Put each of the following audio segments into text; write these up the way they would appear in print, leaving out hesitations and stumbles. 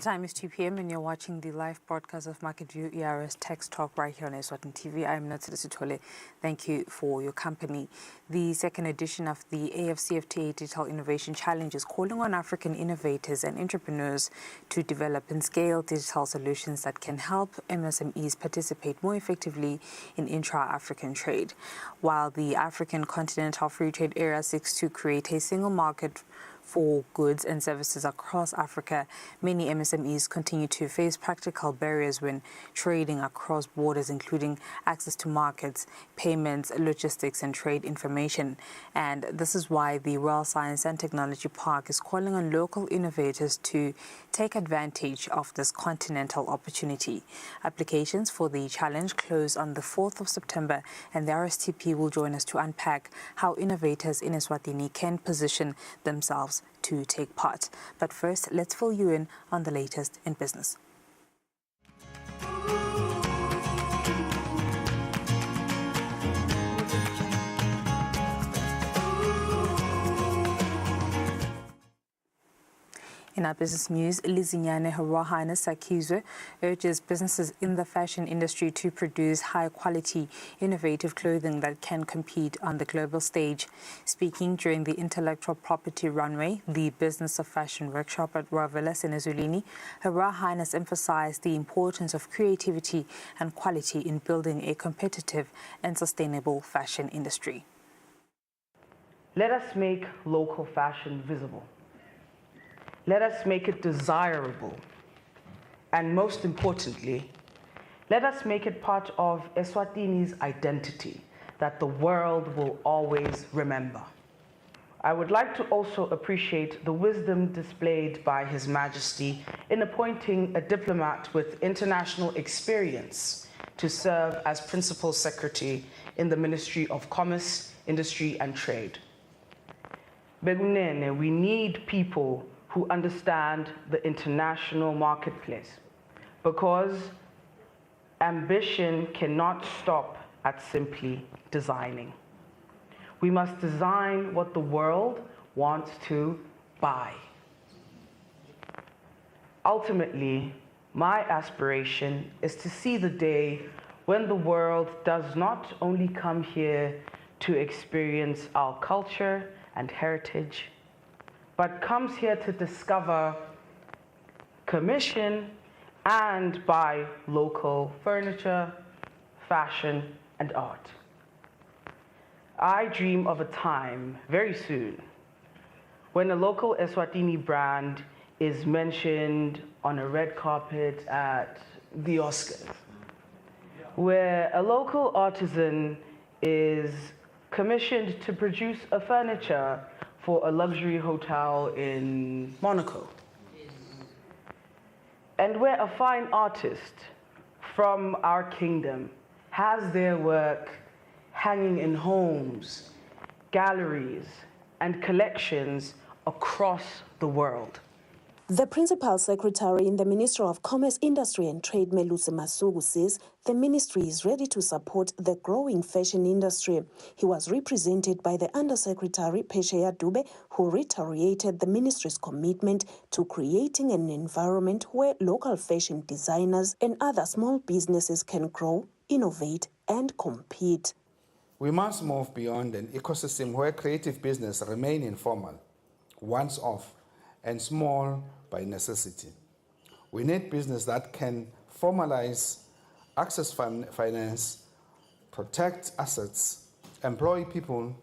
The time is 2 p.m. and you're watching the live broadcast of Market View ERS Text Talk right here on Eswatini TV. I'm Natsida Sitole. Thank you for your company. The second edition of the AFCFTA Digital Innovation Challenge is calling on African innovators and entrepreneurs to develop and scale digital solutions that can help MSMEs participate more effectively in intra-African trade. While the African Continental Free Trade Area seeks to create a single market for goods and services across Africa, many MSMEs continue to face practical barriers when trading across borders, including access to markets, payments, logistics, and trade information. And this is why the Royal Science and Technology Park is calling on local innovators to take advantage of this continental opportunity. Applications for the challenge close on the 4th of September, and the RSTP will join us to unpack how innovators in Eswatini can position themselves to take part. But first, let's fill you in on the latest in business. In our business news, Lizinyane Harohana Sakizwe urges businesses in the fashion industry to produce high-quality, innovative clothing that can compete on the global stage. Speaking during the Intellectual Property Runway, the Business of Fashion workshop at Ravelas in Eswatini, Harohana has emphasized the importance of creativity and quality in building a competitive and sustainable fashion industry. Let us make local fashion visible. Let us make it desirable. And most importantly, let us make it part of Eswatini's identity that the world will always remember. I would like to also appreciate the wisdom displayed by His Majesty in appointing a diplomat with international experience to serve as Principal Secretary in the Ministry of Commerce, Industry and Trade. Begunene, we need people who understand the international marketplace, because ambition cannot stop at simply designing. We must design what the world wants to buy. Ultimately, my aspiration is to see the day when the world does not only come here to experience our culture and heritage, but comes here to discover, commission, and buy local furniture, fashion, and art. I dream of a time, very soon, when a local Eswatini brand is mentioned on a red carpet at the Oscars, where a local artisan is commissioned to produce a furniture for a luxury hotel in Monaco. And where a fine artist from our kingdom has their work hanging in homes, galleries, and collections across the world. The Principal Secretary in the Ministry of Commerce, Industry and Trade, Melusi Masuku, says the ministry is ready to support the growing fashion industry. He was represented by the Undersecretary, Pesheya Dube, who reiterated the ministry's commitment to creating an environment where local fashion designers and other small businesses can grow, innovate, and compete. We must move beyond an ecosystem where creative business remain informal, once-off, and small by necessity. We need business that can formalize, access finance, protect assets, employ people,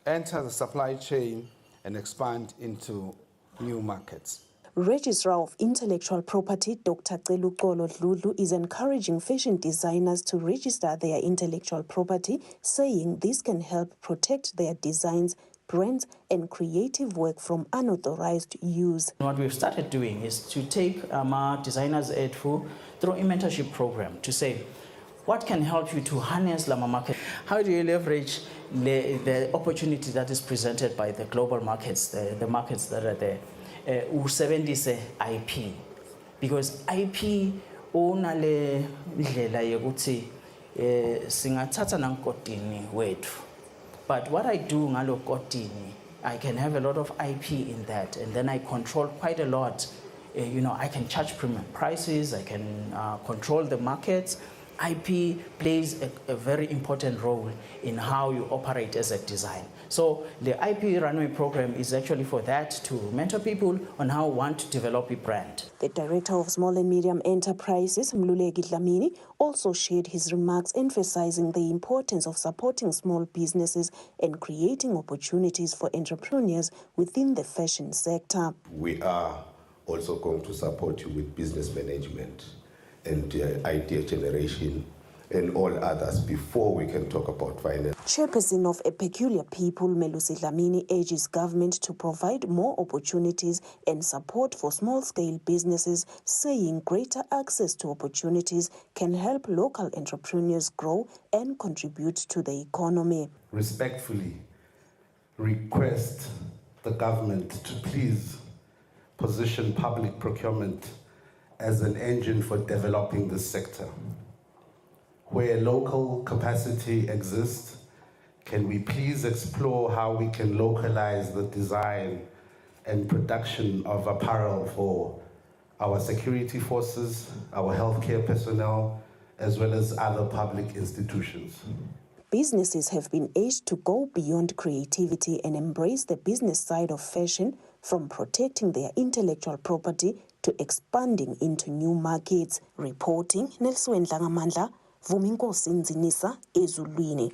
enter the supply chain, and expand into new markets. Registrar of Intellectual Property, Dr. Celukolo Dludlu, is encouraging fashion designers to register their intellectual property, saying this can help protect their designs, brands, and creative work from unauthorized use. What we've started doing is to take our designers through a mentorship program to say, what can help you to harness the market? How do you leverage the opportunity that is presented by the global markets, the markets that are there? Usebenzise IP, because IP unale ndlela yokuthi singathatha nankotini wethu. But what I do ngalo kotini, I can have a lot of IP in that, and then I control quite a lot I can charge premium prices, I can control the markets. IP plays a very important role in how you operate as a design. So the IP Runway program is actually for that, to mentor people on how one to develop a brand. The Director of Small and Medium Enterprises, Mluleki Dlamini, also shared his remarks emphasizing the importance of supporting small businesses and creating opportunities for entrepreneurs within the fashion sector. We are also going to support you with business management and idea generation and all others before we can talk about finance. Chairperson of A Peculiar People, Melusi Dlamini, urges government to provide more opportunities and support for small-scale businesses, saying greater access to opportunities can help local entrepreneurs grow and contribute to the economy. Respectfully request the government to please position public procurement as an engine for developing this sector. Where local capacity exists, can we please explore how we can localize the design and production of apparel for our security forces, our healthcare personnel, as well as other public institutions? Businesses have been urged to go beyond creativity and embrace the business side of fashion, from protecting their intellectual property to expanding into new markets. Reporting, Nelson Langamandla, Vuminkosi Nzinisa, Ezulwini.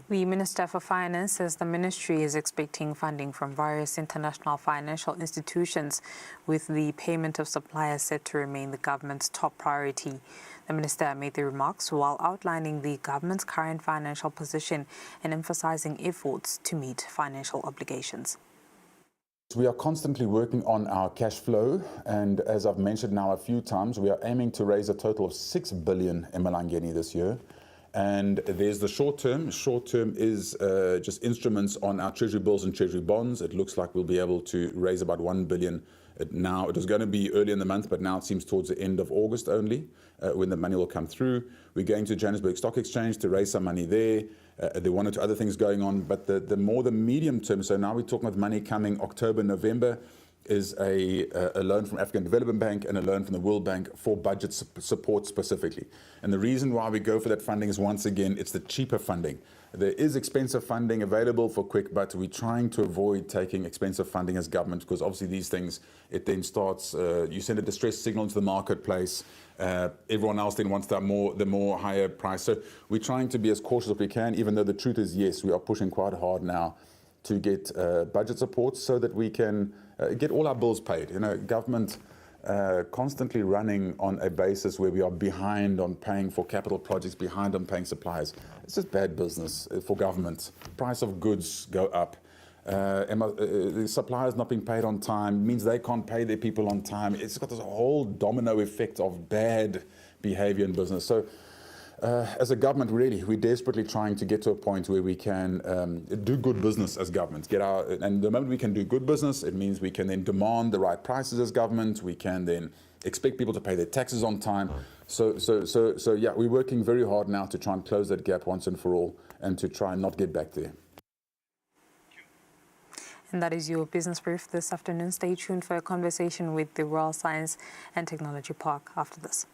The Minister for Finance says the ministry is expecting funding from various international financial institutions, with the payment of suppliers set to remain the government's top priority. The minister made the remarks while outlining the government's current financial position and emphasizing efforts to meet financial obligations. We are constantly working on our cash flow, and as I've mentioned now a few times, we are aiming to raise a total of 6 billion emalangeni this year. And there's the short term. Short term is just instruments on our treasury bills and treasury bonds. It looks like we'll be able to raise about 1 billion. Now, it was going to be early in the month, but now it seems towards the end of August only, when the money will come through. We're going to Johannesburg Stock Exchange to raise some money there. There are one or two other things going on, but the medium term, so now we're talking about money coming October, November, is a loan from African Development Bank and a loan from the World Bank for budget support specifically. And the reason why we go for that funding is, once again, it's the cheaper funding. There is expensive funding available for quick, but we're trying to avoid taking expensive funding as government, because obviously these things, it then starts, you send a distress signal into the marketplace. Everyone else then wants the more higher price. So we're trying to be as cautious as we can, even though the truth is, yes, we are pushing quite hard now to get budget support so that we can get all our bills paid. Government constantly running on a basis where we are behind on paying for capital projects, behind on paying suppliers. It's just bad business for government. Price of goods go up. The suppliers not being paid on time means they can't pay their people on time. It's got this whole domino effect of bad behavior in business. So as a government, really, we're desperately trying to get to a point where we can do good business as government. And the moment we can do good business, it means we can then demand the right prices as government. We can then expect people to pay their taxes on time. So yeah, we're working very hard now to try and close that gap once and for all, and to try and not get back there. And that is your business brief this afternoon. Stay tuned for a conversation with the Royal Science and Technology Park after this.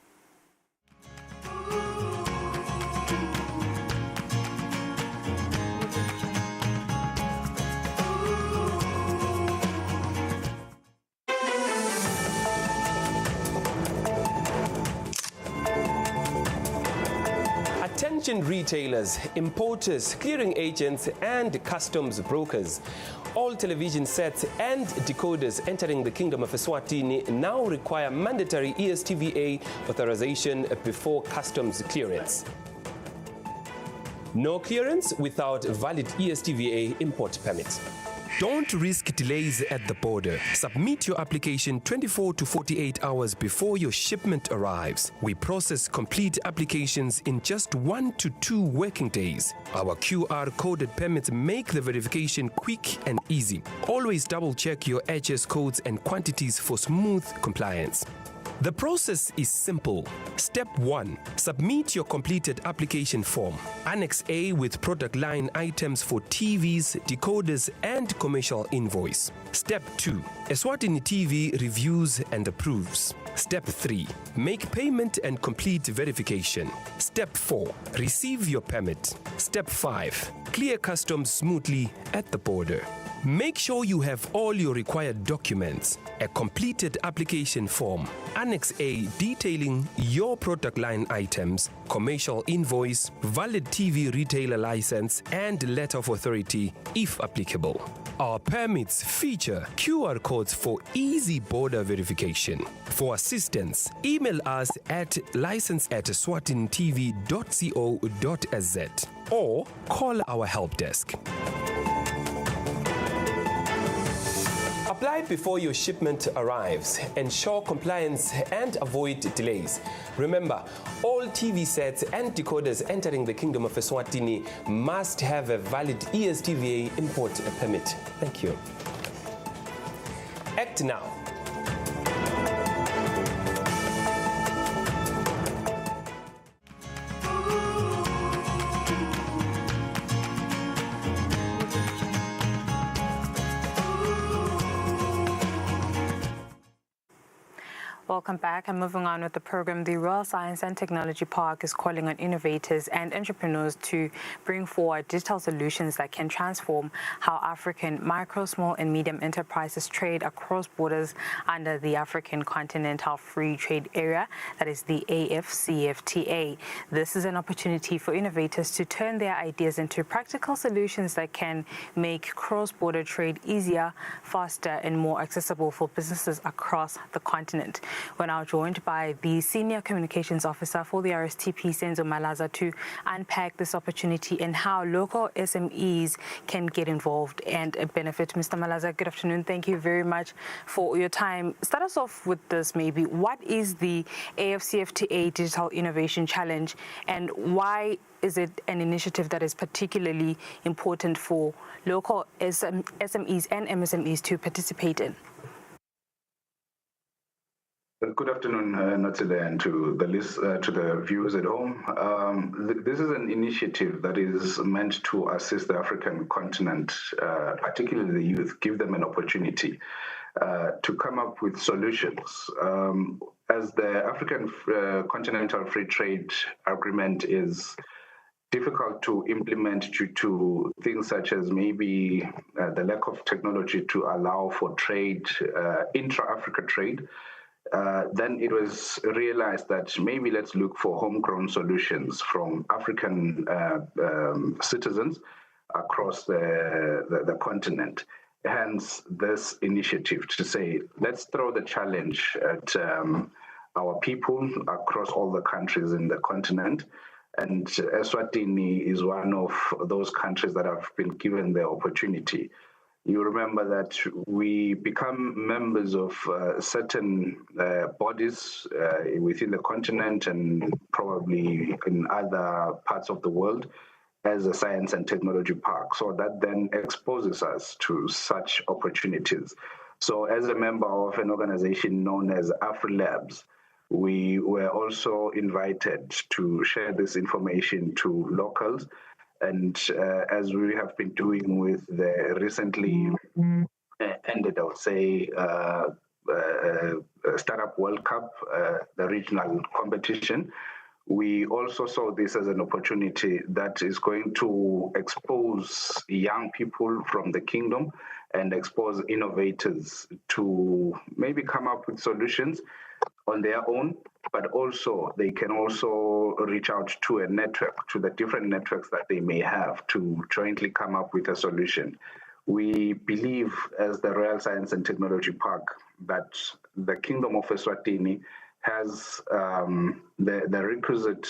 Attention retailers, importers, clearing agents and customs brokers. All television sets and decoders entering the Kingdom of Eswatini now require mandatory ESTVA authorization before customs clearance. No clearance without valid ESTVA import permit. Don't risk delays at the border. Submit your application 24 to 48 hours before your shipment arrives. We process complete applications in just 1 to 2 working days. Our QR-coded permits make the verification quick and easy. Always double-check your HS codes and quantities for smooth compliance. The process is simple. Step 1. Submit your completed application form. Annex A with product line items for TVs, decoders, and commercial invoice. Step 2. Eswatini TV reviews and approves. Step 3. Make payment and complete verification. Step 4. Receive your permit. Step 5. Clear customs smoothly at the border. Make sure you have all your required documents, a completed application form, Annex A detailing your product line items, commercial invoice, valid TV retailer license, and letter of authority if applicable. Our permits feature QR codes for easy border verification. For assistance, email us at license@eswatinitv.co.za or call our help desk. Apply before your shipment arrives. Ensure compliance and avoid delays. Remember, all TV sets and decoders entering the Kingdom of Eswatini must have a valid ESTVA import permit. Thank you. Act now. Welcome back. And moving on with the program, the Royal Science and Technology Park is calling on innovators and entrepreneurs to bring forward digital solutions that can transform how African micro, small and medium enterprises trade across borders under the African Continental Free Trade Area, that is the AFCFTA. This is an opportunity for innovators to turn their ideas into practical solutions that can make cross-border trade easier, faster and more accessible for businesses across the continent. We're now joined by the Senior Communications Officer for the RSTP, Senzo Malaza, to unpack this opportunity and how local SMEs can get involved and benefit. Mr. Malaza, good afternoon. Thank you very much for your time. Start us off with this maybe. What is the AFCFTA Digital Innovation Challenge and why is it an initiative that is particularly important for local SMEs and MSMEs to participate in? Good afternoon, Natsile, and to the viewers at home. This is an initiative that is meant to assist the African continent, particularly the youth, give them an opportunity to come up with solutions. As the African Continental Free Trade Agreement is difficult to implement due to things such as maybe the lack of technology to allow for trade, intra-Africa trade, then it was realized that maybe let's look for homegrown solutions from African citizens across the continent. Hence, this initiative to say, let's throw the challenge at our people across all the countries in the continent. And Eswatini is one of those countries that have been given the opportunity. You remember that we become members of certain bodies within the continent and probably in other parts of the world as a science and technology park. So that then exposes us to such opportunities. So as a member of an organization known as AfriLabs, we were also invited to share this information to locals. And as we have been doing with the recently ended, I would say, Startup World Cup, the regional competition, we also saw this as an opportunity that is going to expose young people from the kingdom and expose innovators to maybe come up with solutions on their own, but also they can also reach out to a network, to the different networks that they may have to jointly come up with a solution. We believe as the Royal Science and Technology Park that the Kingdom of Eswatini has the requisite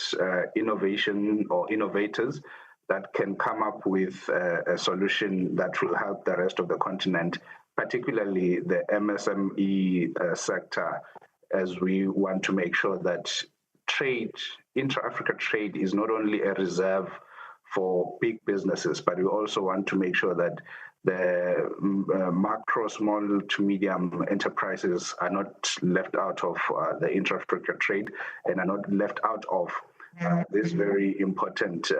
innovation or innovators that can come up with a solution that will help the rest of the continent, particularly the MSME sector, as we want to make sure that trade, intra-Africa trade, is not only a reserve for big businesses, but we also want to make sure that the macro, small to medium enterprises are not left out of the intra-Africa trade and are not left out of this very important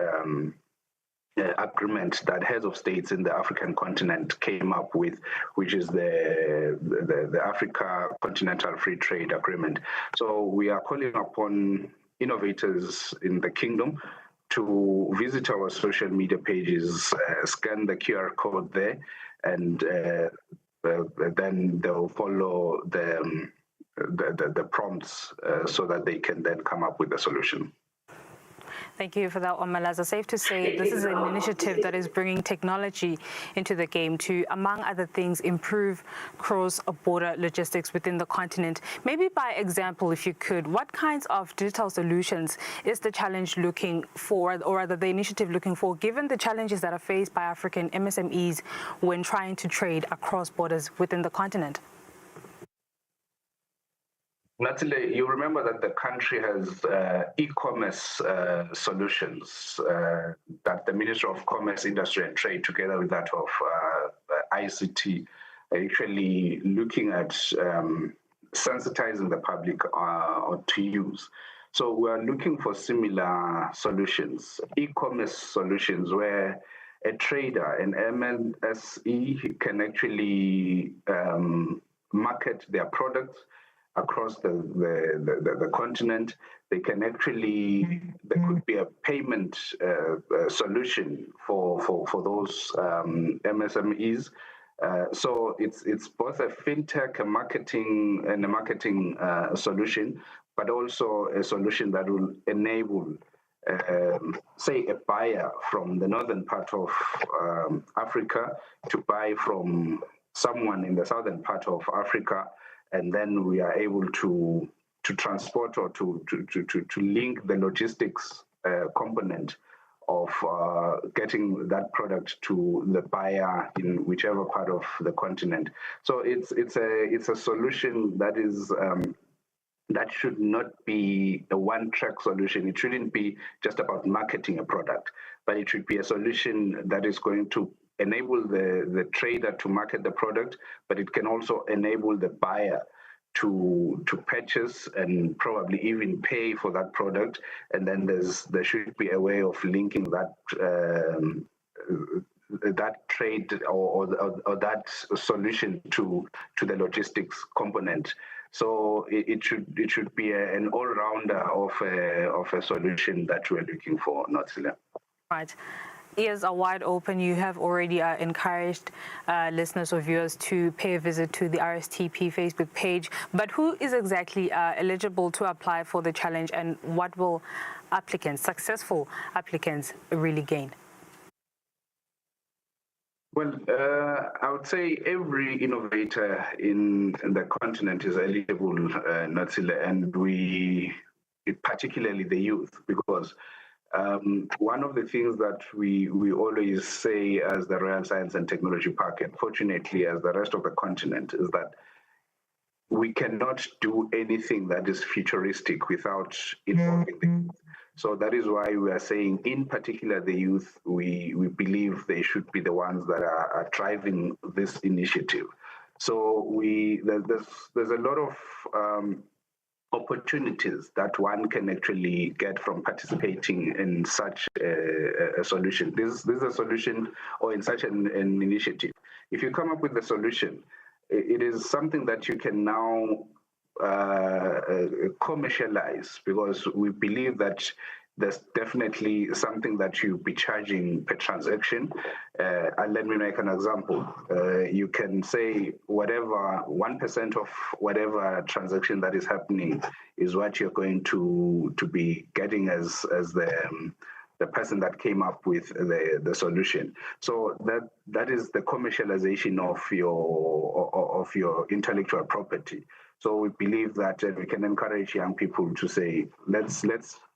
agreement that heads of states in the African continent came up with, which is the Africa Continental Free Trade Agreement. So we are calling upon innovators in the kingdom to visit our social media pages, scan the QR code there, and then they'll follow the prompts so that they can then come up with a solution. Thank you for that, Omalaza. Safe to say this is an initiative that is bringing technology into the game to, among other things, improve cross-border logistics within the continent. Maybe by example, if you could, what kinds of digital solutions is the challenge looking for, or rather the initiative looking for, given the challenges that are faced by African MSMEs when trying to trade across borders within the continent? Natalie, you remember that the country has e-commerce solutions that the Ministry of Commerce, Industry and Trade, together with that of ICT, are actually looking at sensitizing the public to use. So we are looking for similar solutions, e-commerce solutions, where a trader, an MNSE, can actually market their products across the continent. They can actually, there could be a payment solution for those MSMEs. So it's both a fintech, a marketing solution, but also a solution that will enable, say, a buyer from the northern part of Africa to buy from someone in the southern part of Africa, and then we are able to transport or to link the logistics component of getting that product to the buyer in whichever part of the continent. So it's a solution that is that should not be a one-track solution. It shouldn't be just about marketing a product, but it should be a solution that is going to enable the trader to market the product, but it can also enable the buyer to purchase and probably even pay for that product. And then there should be a way of linking that that trade or that solution to the logistics component. So it should be an all-rounder of a solution that we're looking for, Natsila. Right. Ears are wide open. You have already encouraged listeners or viewers to pay a visit to the RSTP Facebook page. But who is exactly eligible to apply for the challenge, and what will applicants, successful applicants, really gain? Well, I would say every innovator in the continent is eligible, Natsila, and particularly the youth, because one of the things that we always say as the Royal Science and Technology Park, and fortunately as the rest of the continent, is that we cannot do anything that is futuristic without involving the youth. So that is why we are saying, in particular, the youth, we believe they should be the ones that are driving this initiative. So there's a lot of opportunities that one can actually get from participating in such a solution. This is a solution, or in such an initiative. If you come up with a solution, it is something that you can now commercialize, because we believe that there's definitely something that you'll be charging per transaction. And let me make an example. You can say whatever 1% of whatever transaction that is happening is what you're going to be getting as the person that came up with the solution. So that is the commercialization of your intellectual property. So we believe that we can encourage young people to say, let's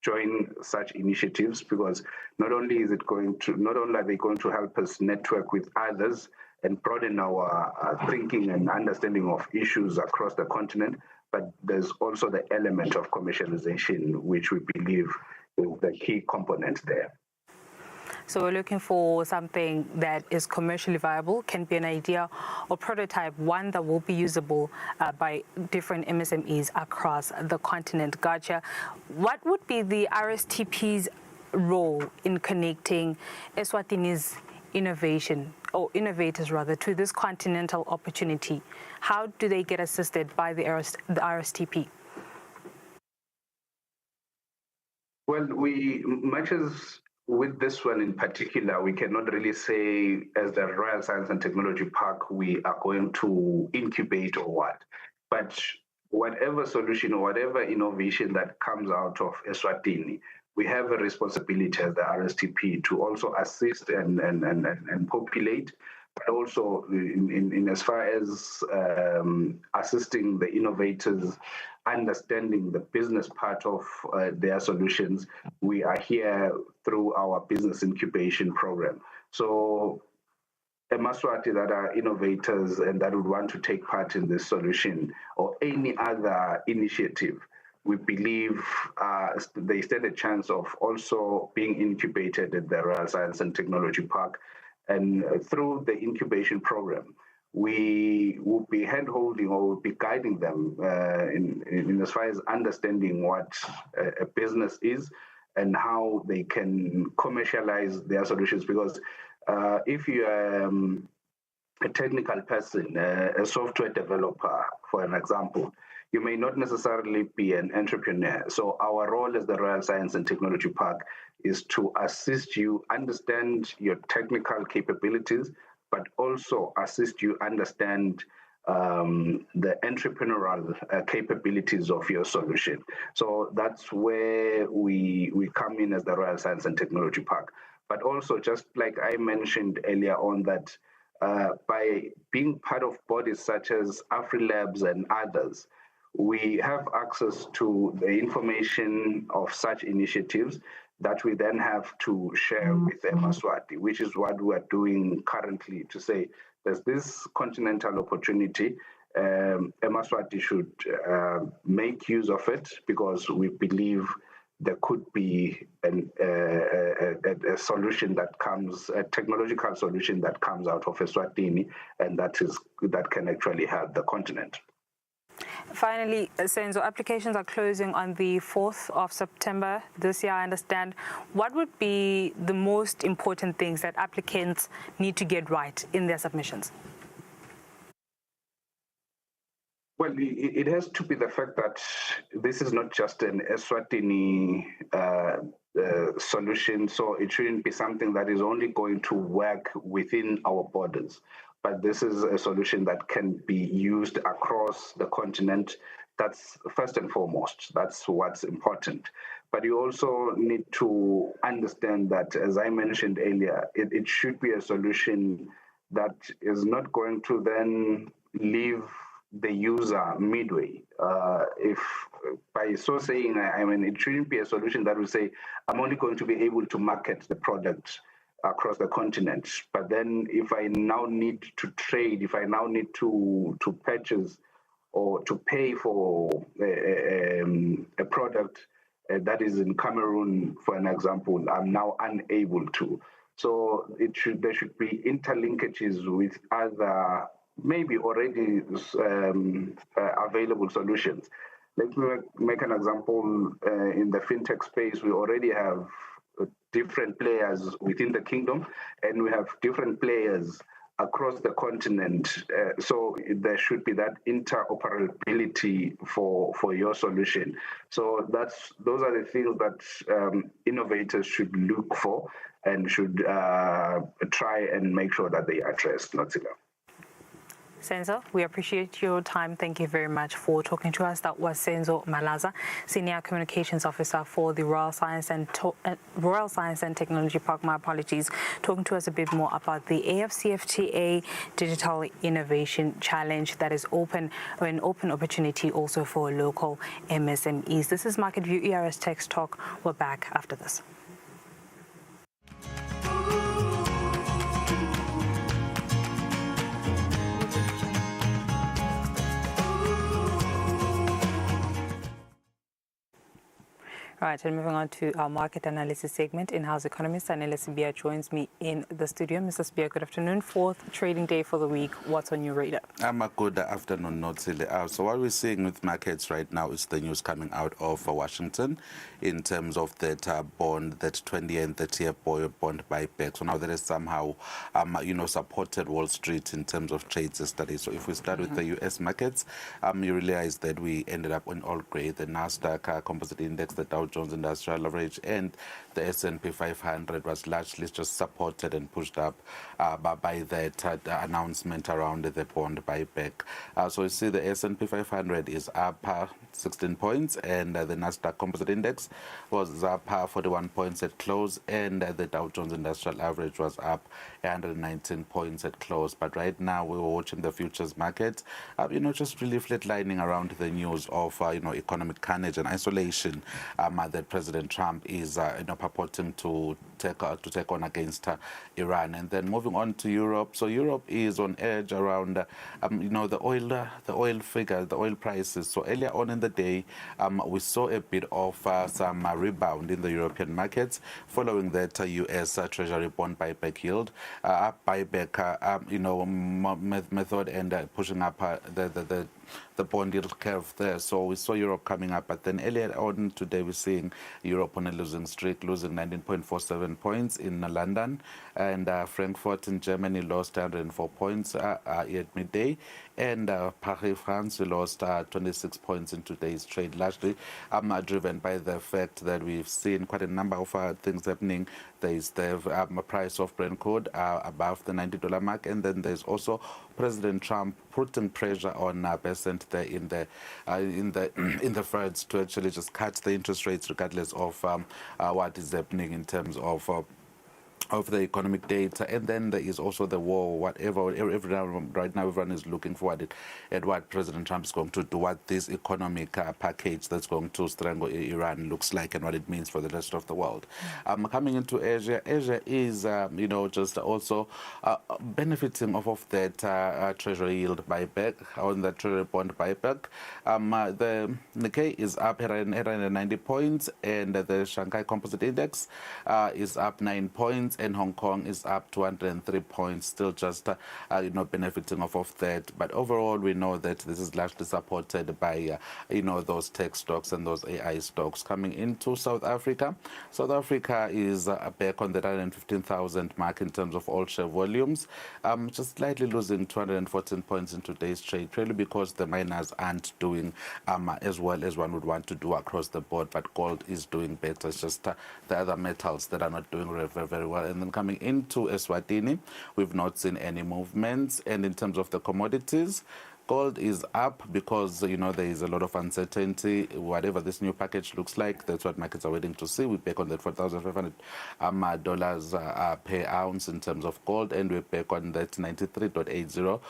join such initiatives, because not only are they going to help us network with others and broaden our thinking and understanding of issues across the continent, but there's also the element of commercialization, which we believe is the key component there. So we're looking for something that is commercially viable, can be an idea or prototype, one that will be usable by different MSMEs across the continent. Gotcha. What would be the RSTP's role in connecting Eswatini's innovators to this continental opportunity? How do they get assisted by the RSTP? Well, much as with this one in particular, we cannot really say as the Royal Science and Technology Park, we are going to incubate or what. But whatever solution or whatever innovation that comes out of Eswatini, we have a responsibility as the RSTP to also assist and populate, but also in as far as assisting the innovators, understanding the business part of their solutions. We are here through our business incubation program. So Eswatini that are innovators and that would want to take part in this solution or any other initiative, we believe they stand a chance of also being incubated at the Royal Science and Technology Park. And through the incubation program, we will be hand-holding or will be guiding them in as far as understanding what a business is and how they can commercialize their solutions. Because if you are a technical person, a software developer, for an example, you may not necessarily be an entrepreneur. So our role as the Royal Science and Technology Park is to assist you understand your technical capabilities, but also assist you understand the entrepreneurial capabilities of your solution. So that's where we come in as the Royal Science and Technology Park. But also, just like I mentioned earlier on, that by being part of bodies such as AfriLabs and others, we have access to the information of such initiatives that we then have to share with Eswatini, which is what we are doing currently to say there's this continental opportunity. Eswatini should make use of it because we believe there could be a solution that comes, a technological solution that comes out of Eswatini, and that can actually help the continent. Finally, Senzo, applications are closing on the 4th of September this year, I understand. What would be the most important things that applicants need to get right in their submissions? Well, it has to be the fact that this is not just an Eswatini solution, so it shouldn't be something that is only going to work within our borders. But this is a solution that can be used across the continent. That's first and foremost. That's what's important. But you also need to understand that, as I mentioned earlier, it should be a solution that is not going to then leave the user midway. If by so saying, I mean, it shouldn't be a solution that will say, I'm only going to be able to market the product across the continent. But then if I now need to trade, if I now need to purchase or to pay for a product that is in Cameroon, for an example, I'm now unable to. So there should be interlinkages with other maybe already available solutions. Let me make an example. In the fintech space, we already have different players within the kingdom, and we have different players across the continent. So there should be that interoperability for your solution. So those are the things that innovators should look for and should try and make sure that they address. Senzo, we appreciate your time. Thank you very much for talking to us. That was Senzo Malaza, Senior Communications Officer for the Royal Science and Technology Park, my apologies, talking to us a bit more about the AFCFTA Digital Innovation Challenge that is an open opportunity also for local MSMEs. This is Market View ERS Text Talk. We're back after this. Right, and moving on to our market analysis segment, in-house economist Anela Sibia joins me in the studio. Mr. Sibia, good afternoon. Fourth trading day for the week. What's on your radar? Good afternoon, Notsile. So what we're seeing with markets right now is the news coming out of Washington in terms of that bond, that 20 and 30-year bond buyback. So now that has somehow, supported Wall Street in terms of trades yesterday. So if we start with the U.S. markets, you realize that we ended up on all grade. The Nasdaq Composite Index, the Dow Jones Industrial Average, and the S&P 500 was largely just supported and pushed up by that announcement around the bond buyback. So you see the S&P 500 is up 16 points, and the Nasdaq Composite Index was up 41 points at close, and the Dow Jones Industrial Average was up 119 points at close. But right now we were watching the futures market, just really flatlining around the news of economic carnage and isolation that President Trump is purporting to take on against Iran. And then moving on to Europe. So Europe is on edge around the oil figure, the oil prices. So earlier on in the day, we saw a bit of some rebound in the European markets following that U.S. Treasury bond buyback yield, buyback method, and pushing up the bond yield curve there. So we saw Europe coming up, but then earlier on today we're seeing Europe on a losing streak, losing 19.47 points in London, and Frankfurt in Germany lost 104 points at midday, and Paris, France, we lost 26 points in today's trade, largely driven by the fact that we've seen quite a number of things happening. There's the price of Brent crude above the $90 mark, and then there's also President Trump putting pressure on Besant there in the Feds to actually just cut the interest rates regardless of what is happening in terms of the economic data. And then there is also the war, whatever. Right now everyone is looking forward at what President Trump is going to do, what this economic package that's going to strangle Iran looks like, and what it means for the rest of the world. Coming into Asia, Asia is just also benefiting off of that treasury yield buyback, on the treasury bond buyback. The Nikkei is up 190 points, and the Shanghai Composite Index is up 9 points, and Hong Kong is up 203 points, still just benefiting off of that. But overall, we know that this is largely supported by those tech stocks and those AI stocks. Coming into South Africa, South Africa is back on the 115,000 mark in terms of all share volumes, just slightly losing 214 points in today's trade, really because the miners aren't doing as well as one would want to do across the board, but gold is doing better. It's just the other metals that are not doing very well. And then coming into Eswatini, we've not seen any movements. And in terms of the commodities, gold is up because, there is a lot of uncertainty. Whatever this new package looks like, that's what markets are waiting to see. We're back on that $4,500 per ounce in terms of gold, and we're back on that $93.80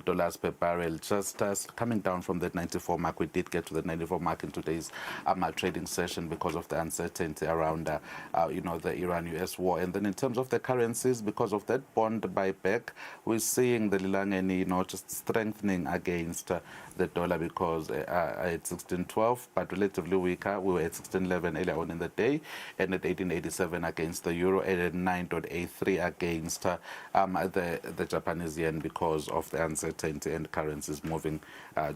dollars per barrel, just coming down from that 94 mark. We did get to the 94 mark in today's trading session because of the uncertainty around, the Iran-US war. And then in terms of the currencies, because of that bond buyback, we're seeing the Lilangeni, just strengthening against the dollar, because at 16.12, but relatively weaker. We were at 16.11 earlier on in the day, and at 18.87 against the euro, and at 9.83 against the Japanese yen, because of the uncertainty and currencies moving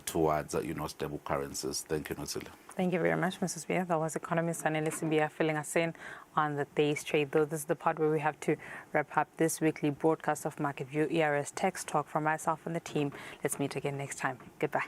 towards stable currencies. Thank you, Notsile. Thank you very much, Mrs. Bia. That was economist Anela Sibia filling us in on the day's trade. Though this is the part where we have to wrap up this weekly broadcast of Market View ERS Text Talk. From myself and the team, let's meet again next time. Goodbye.